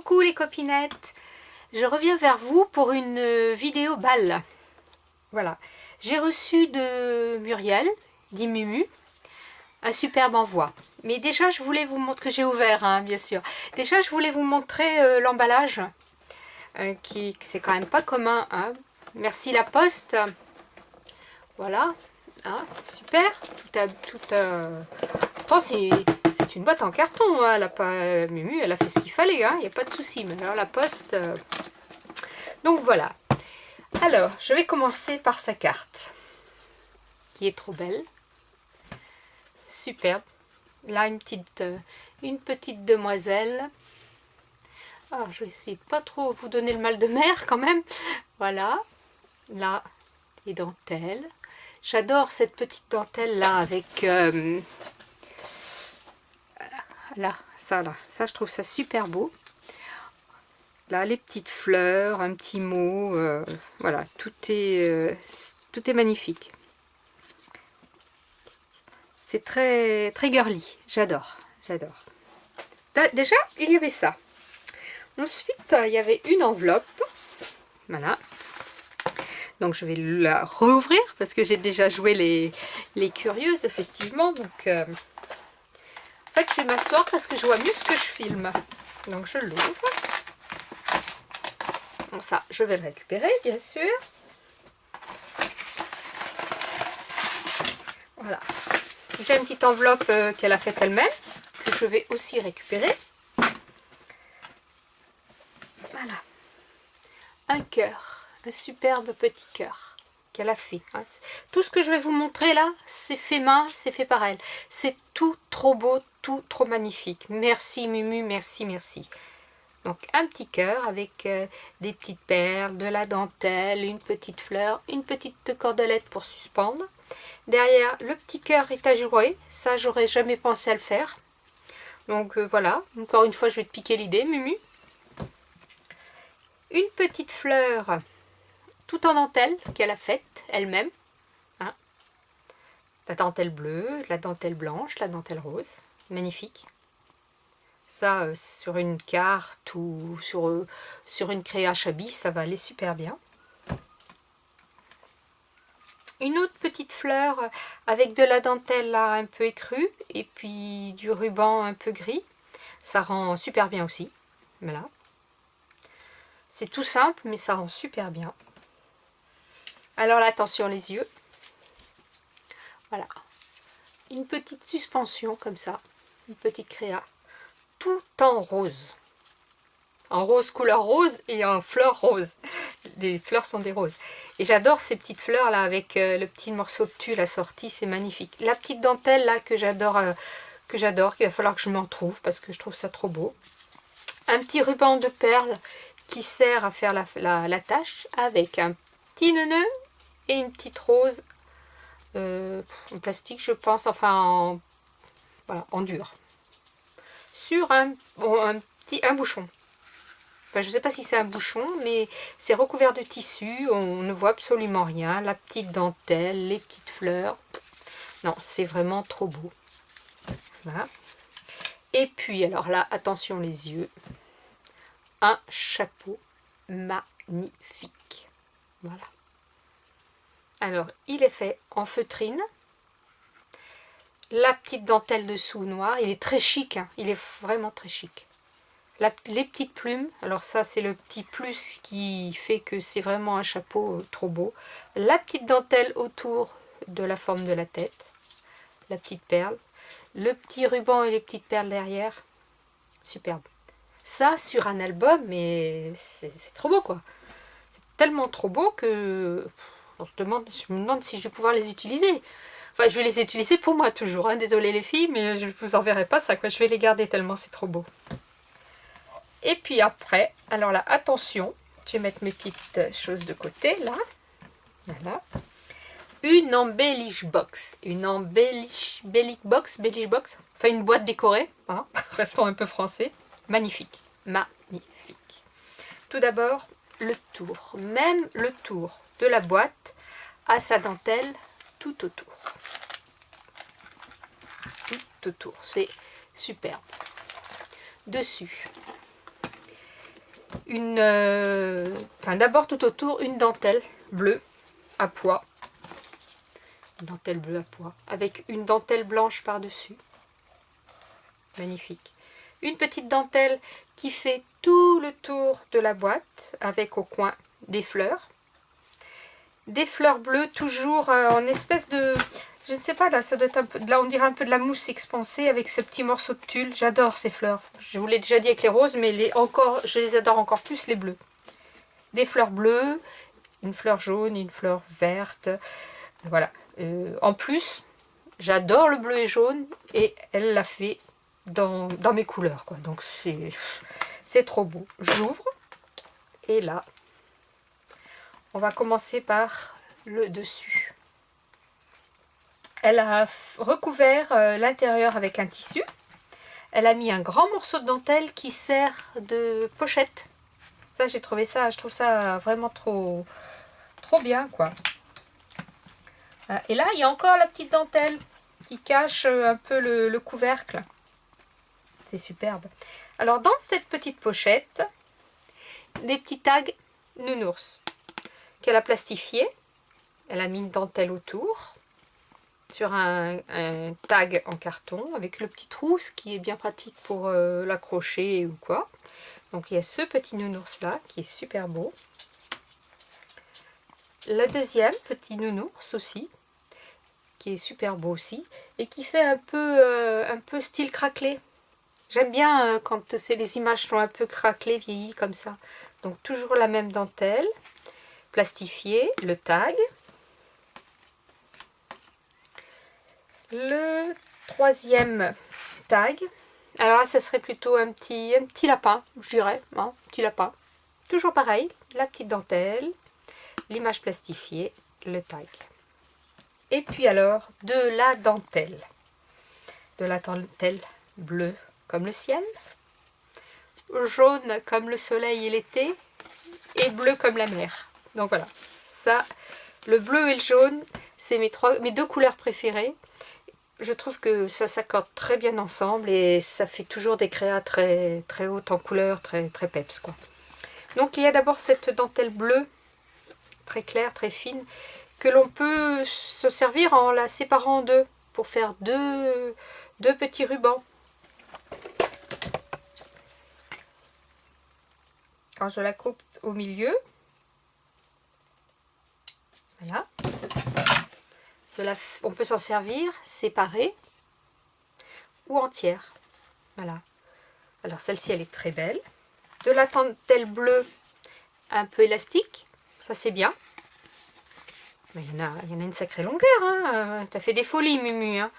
Coucou les copinettes, je reviens vers vous pour une vidéo balle. Voilà, j'ai reçu de Muriel, dit Mumu, un superbe envoi. Mais déjà je voulais vous montrer, que j'ai ouvert hein, bien sûr. Déjà je voulais vous montrer l'emballage, qui c'est quand même pas commun. Hein. Merci la poste. Voilà, hein, super. Pourtant c'est une boîte en carton, hein. Elle a pas, Mumu, elle a fait ce qu'il fallait, il n'y a pas de souci. Mais alors la poste... Donc voilà. Alors, je vais commencer par sa carte, qui est trop belle. Superbe. Là, une petite demoiselle. Alors, je vais essayer de pas trop vous donner le mal de mer quand même. Voilà. Là, les dentelles. J'adore cette petite dentelle là avec... là, ça je trouve ça super beau. Là, les petites fleurs, un petit mot, voilà, tout est magnifique. C'est très girly, j'adore. Déjà, il y avait ça. Ensuite, il y avait une enveloppe, voilà. Donc, je vais la rouvrir parce que j'ai déjà joué les curieuses, effectivement. Donc, en fait, je vais m'asseoir parce que je vois mieux ce que je filme. Donc, je l'ouvre. Bon, ça, je vais le récupérer, bien sûr. Voilà. J'ai une petite enveloppe qu'elle a faite elle-même, que je vais aussi récupérer. Voilà. Un cœur, un superbe petit cœur qu'elle a fait. Tout ce que je vais vous montrer là, c'est fait main, c'est fait par elle. C'est tout trop beau, tout trop magnifique. Merci Mumu, merci, merci. Donc un petit cœur avec des petites perles, de la dentelle, une petite fleur, une petite cordelette pour suspendre. Derrière, le petit cœur est ajouré. Ça, j'aurais jamais pensé à le faire. Donc voilà, encore une fois, je vais te piquer l'idée, Mumu. Une petite fleur tout en dentelle qu'elle a faite elle-même. Hein. La dentelle bleue, la dentelle blanche, la dentelle rose. Magnifique. Ça, sur une carte ou sur une créa Chabi, ça va aller super bien. Une autre petite fleur avec de la dentelle là, un peu écrue et puis du ruban un peu gris. Ça rend super bien aussi. Voilà. C'est tout simple, mais ça rend super bien. Alors là, attention les yeux. Voilà. Une petite suspension comme ça. Une petite créa. Tout en rose. En rose couleur rose et en fleurs roses. Les fleurs sont des roses. Et j'adore ces petites fleurs là avec le petit morceau de tulle assorti, c'est magnifique. La petite dentelle là que j'adore, qu'il va falloir que je m'en trouve parce que je trouve ça trop beau. Un petit ruban de perles qui sert à faire la tâche avec un petit nœud et une petite rose en plastique je pense, enfin voilà, en dur. Sur un bouchon. Enfin, je ne sais pas si c'est un bouchon, mais c'est recouvert de tissu, on ne voit absolument rien. La petite dentelle, les petites fleurs. Non, c'est vraiment trop beau. Voilà. Et puis, alors là, attention les yeux. Un chapeau magnifique. Voilà. Alors, il est fait en feutrine. La petite dentelle dessous noire, il est très chic, hein. Il est vraiment très chic. Les petites plumes, alors ça c'est le petit plus qui fait que c'est vraiment un chapeau trop beau. La petite dentelle autour de la forme de la tête, la petite perle, le petit ruban et les petites perles derrière, superbe. Ça sur un album, mais c'est trop beau quoi. Tellement trop beau que je me demande si je vais pouvoir les utiliser. Enfin, je vais les utiliser pour moi toujours, hein. Désolée les filles, mais je ne vous enverrai pas ça, quoi. Je vais les garder tellement c'est trop beau. Et puis après, alors là, attention, je vais mettre mes petites choses de côté, là. Voilà. Une embellish box. Une embellish box, enfin une boîte décorée, hein. Restons un peu français. Magnifique, magnifique. Tout d'abord, le tour. Même le tour de la boîte a sa dentelle tout autour. Tout autour, c'est superbe. Dessus, d'abord tout autour, une dentelle bleue à pois. Une dentelle bleue à pois. Avec une dentelle blanche par-dessus. Magnifique. Une petite dentelle qui fait tout le tour de la boîte, avec au coin des fleurs. Des fleurs bleues, toujours en espèce de... Je ne sais pas, là, ça doit être un peu... Là, on dirait un peu de la mousse expansée avec ce petit morceau de tulle. J'adore ces fleurs. Je vous l'ai déjà dit avec les roses, mais je les adore encore plus, les bleus. Des fleurs bleues, une fleur jaune, une fleur verte. Voilà. En plus, j'adore le bleu et jaune, et elle l'a fait dans mes couleurs, quoi. Donc, c'est trop beau. J'ouvre, et là, on va commencer par le dessus. Elle a recouvert l'intérieur avec un tissu. Elle a mis un grand morceau de dentelle qui sert de pochette. Ça, je trouve ça vraiment trop bien, quoi. Et là, il y a encore la petite dentelle qui cache un peu le couvercle. C'est superbe. Alors, dans cette petite pochette, des petits tags nounours qu'elle a plastifiés. Elle a mis une dentelle autour, sur un tag en carton avec le petit trou, ce qui est bien pratique pour l'accrocher ou quoi. Donc il y a ce petit nounours là qui est super beau. La deuxième petit nounours aussi, qui est super beau aussi, et qui fait un peu style craquelé. J'aime bien quand les images sont un peu craquelées, vieillies comme ça. Donc toujours la même dentelle, plastifiée, le tag. Le troisième tag, alors là, ça serait plutôt un petit lapin, je dirais, hein, petit lapin. Toujours pareil, la petite dentelle, l'image plastifiée, le tag. Et puis alors, de la dentelle bleue comme le ciel, jaune comme le soleil et l'été, et bleu comme la mer. Donc voilà, ça, le bleu et le jaune, c'est mes deux couleurs préférées. Je trouve que ça s'accorde très bien ensemble et ça fait toujours des créas très, très hautes en couleur, très, très peps, quoi. Donc il y a d'abord cette dentelle bleue, très claire, très fine, que l'on peut se servir en la séparant en deux, pour faire deux petits rubans. Quand je la coupe au milieu, voilà. On peut s'en servir séparée ou entière. Voilà. Alors celle-ci, elle est très belle. De la dentelle bleue un peu élastique. Ça, c'est bien. Mais il y en a une sacrée longueur. Hein. T'as fait des folies, Mumu. Hein.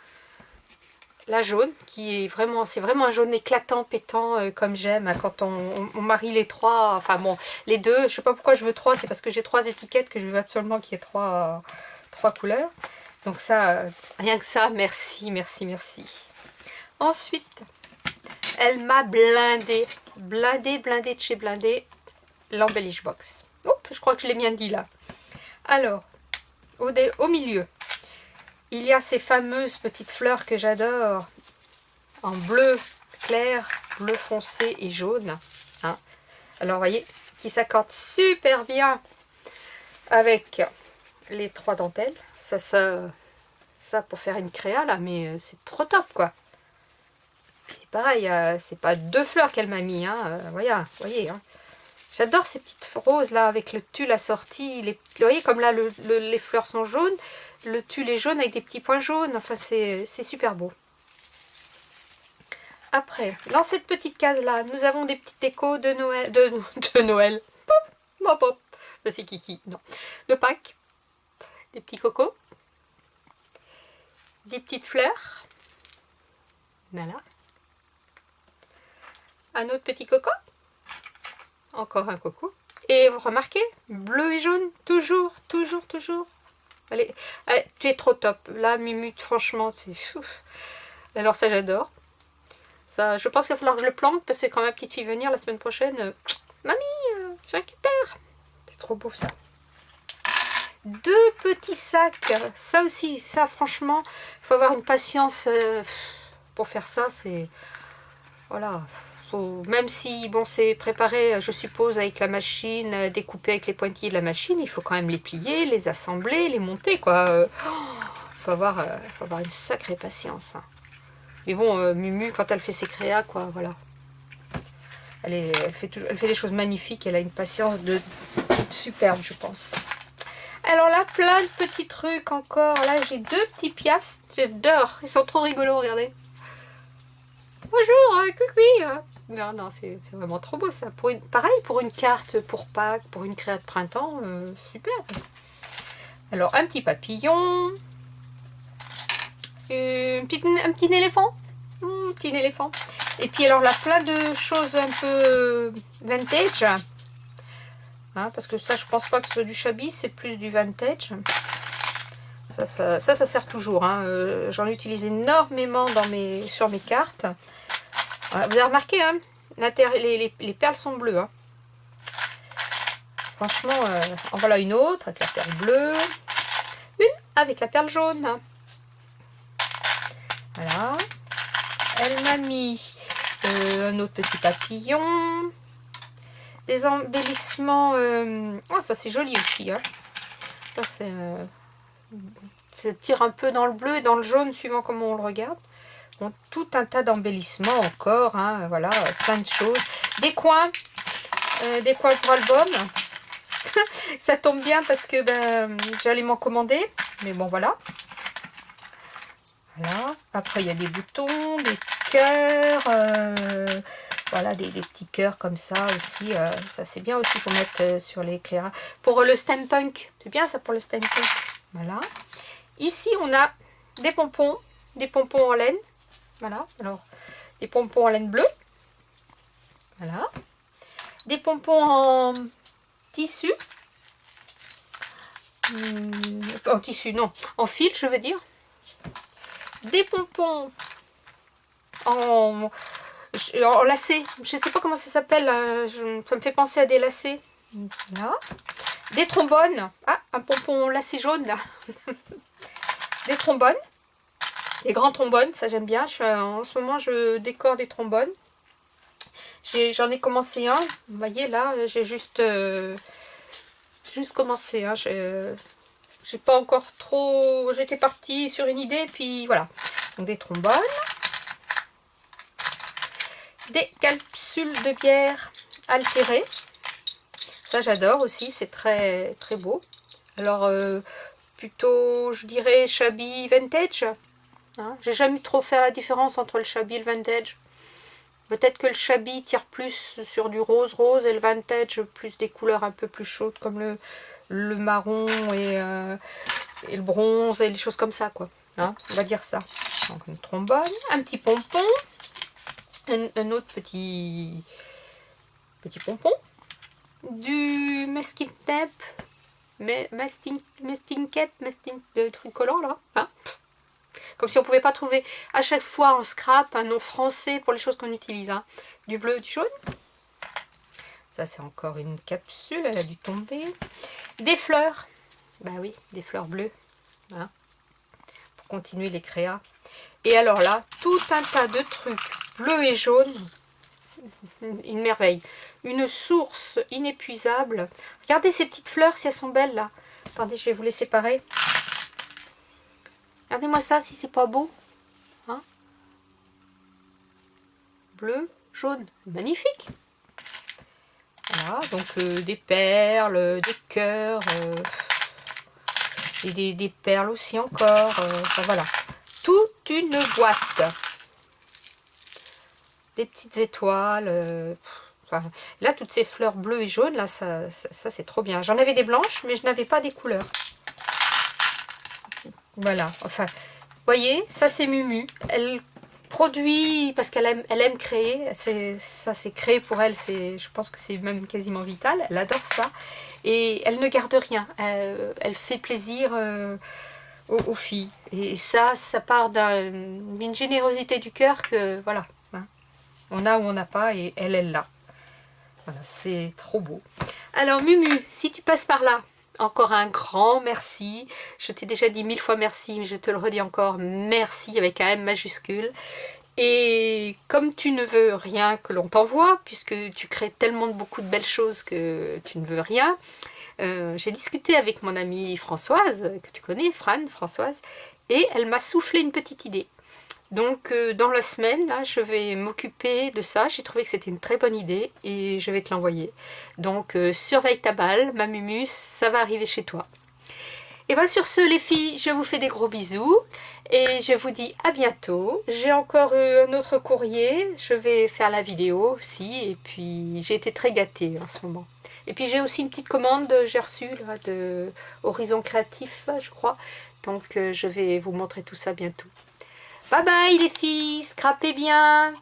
La jaune, c'est vraiment un jaune éclatant, pétant, comme j'aime. Hein, quand on marie les trois, enfin bon, les deux. Je ne sais pas pourquoi je veux trois. C'est parce que j'ai trois étiquettes que je veux absolument qu'il y ait trois couleurs. Donc ça, rien que ça, merci, merci, merci. Ensuite, elle m'a blindé de chez blindé l'embellish box. Oh, je crois que je l'ai bien dit là. Alors, au milieu, il y a ces fameuses petites fleurs que j'adore, en bleu clair, bleu foncé et jaune. Hein. Alors, vous voyez, qui s'accordent super bien avec les trois dentelles. Ça pour faire une créa là, mais c'est trop top, quoi. Puis c'est pareil, c'est pas deux fleurs qu'elle m'a mis, hein. Voyez, hein. J'adore ces petites roses là avec le tulle assorti. Vous voyez comme là les fleurs sont jaunes, le tulle est jaune avec des petits points jaunes. Enfin, c'est super beau. Après, dans cette petite case là, nous avons des petites décos de Noël, de Noël. Pop, c'est Kiki, non, de Pâques. Des petits cocos, des petites fleurs, voilà, un autre petit coco, encore un coco, et vous remarquez, bleu et jaune, toujours. Allez, tu es trop top, là Mumu, franchement, c'est ouf. Alors ça j'adore, ça, je pense qu'il va falloir que je le plante, parce que quand ma petite fille venir la semaine prochaine, mamie, je récupère, c'est trop beau ça. Deux petits sacs, ça aussi, ça franchement, il faut avoir une patience pour faire ça, c'est, voilà, même si bon c'est préparé, je suppose, avec la machine, découpé avec les pointillés de la machine, il faut quand même les plier, les assembler, les monter, quoi. Faut avoir une sacrée patience. Hein. Mais bon, Mumu, quand elle fait ses créas, quoi, voilà. Elle fait des choses magnifiques, elle a une patience de superbe, je pense. Alors là, plein de petits trucs encore. Là, j'ai 2 petits piafs. J'adore. Ils sont trop rigolos, regardez. Bonjour, coucou. Non, non, c'est vraiment trop beau ça. Pareil, pour une carte, pour Pâques, pour une créa de printemps, super. Alors, un petit papillon. Un petit éléphant. Un petit éléphant. Et puis alors là, plein de choses un peu vintage. Hein, parce que ça, je pense pas que ce soit du shabby, c'est plus du vintage. Ça sert toujours. Hein. J'en utilise énormément sur mes cartes. Voilà, vous avez remarqué, hein, les perles sont bleues. Hein. Franchement, en voilà une autre avec la perle bleue. Une avec la perle jaune. Voilà. Elle m'a mis un autre petit papillon. Des embellissements. Ah, ça c'est joli aussi. Hein. Là, ça tire un peu dans le bleu et dans le jaune, suivant comment on le regarde. Bon, tout un tas d'embellissements encore. Hein, voilà, plein de choses. Des coins pour album. Ça tombe bien parce que j'allais m'en commander. Mais bon, voilà. Voilà. Après, il y a des boutons, des cœurs. Voilà, des petits cœurs comme ça aussi. Ça, c'est bien aussi pour mettre sur les clairs. Pour le steampunk. C'est bien ça pour le steampunk. Voilà. Ici, on a des pompons en laine. Voilà. Alors, des pompons en laine bleue. Voilà. Des pompons en tissu. En tissu, non. En fil, je veux dire. Des pompons en lacets. Je ne sais pas comment ça s'appelle. Ça me fait penser à des lacets. Là. Des trombones. Ah, un pompon lacet jaune. Là. Des trombones. Des grands trombones, ça j'aime bien. En ce moment, je décore des trombones. J'en ai commencé un. Vous voyez là, j'ai juste commencé. Hein. J'ai pas encore trop... J'étais partie sur une idée, puis voilà. Donc des trombones. Des capsules de bière altérées. Ça j'adore aussi, c'est très très beau. Alors plutôt je dirais shabby vintage. Hein, j'ai jamais trop fait la différence entre le shabby et le vintage. Peut-être que le shabby tire plus sur du rose et le vintage plus des couleurs un peu plus chaudes comme le marron et le bronze et les choses comme ça quoi. Hein, on va dire ça. Donc une trombone, un petit pompon, un autre petit pompon, du masking tape, masking de truc collant là. Hein, comme si on pouvait pas trouver à chaque fois en scrap un nom français pour les choses qu'on utilise. Hein. Du bleu, du jaune. Ça c'est encore une capsule, elle a dû tomber. Des fleurs. Bah oui, des fleurs bleues. Hein. Pour continuer les créas. Et alors là, tout un tas de trucs bleus et jaunes. Une merveille. Une source inépuisable. Regardez ces petites fleurs si elles sont belles là. Attendez, je vais vous les séparer. Regardez-moi ça, si c'est pas beau. Hein, bleu, jaune. Magnifique. Voilà, donc des perles, des cœurs, et des perles aussi encore. Enfin, voilà. Toute une boîte. Des petites étoiles. Enfin, là, toutes ces fleurs bleues et jaunes, là, ça c'est trop bien. J'en avais des blanches, mais je n'avais pas des couleurs. Voilà, enfin, vous voyez, ça c'est Mumu. Elle produit, parce qu'elle aime créer, ça c'est créé pour elle, je pense que c'est même quasiment vital, elle adore ça. Et elle ne garde rien, elle fait plaisir aux filles. Et ça part d'une générosité du cœur que, voilà, hein, on a ou on n'a pas, et elle l'a. Voilà, c'est trop beau. Alors Mumu, si tu passes par là, encore un grand merci. Je t'ai déjà dit 1000 fois merci, mais je te le redis encore, merci avec un M majuscule. Et comme tu ne veux rien que l'on t'envoie, puisque tu crées tellement beaucoup de belles choses que tu ne veux rien, j'ai discuté avec mon amie Françoise, que tu connais, Françoise, et elle m'a soufflé une petite idée. Donc dans la semaine, là, je vais m'occuper de ça. J'ai trouvé que c'était une très bonne idée et je vais te l'envoyer. Donc surveille ta balle, ma mumus, ça va arriver chez toi. Et bien sur ce les filles, je vous fais des gros bisous et je vous dis à bientôt. J'ai encore eu un autre courrier, je vais faire la vidéo aussi et puis j'ai été très gâtée en ce moment. Et puis j'ai aussi une petite commande, j'ai reçue là, de Horizon Créatif, je crois. Donc je vais vous montrer tout ça bientôt. Bye bye les filles, scrapez bien!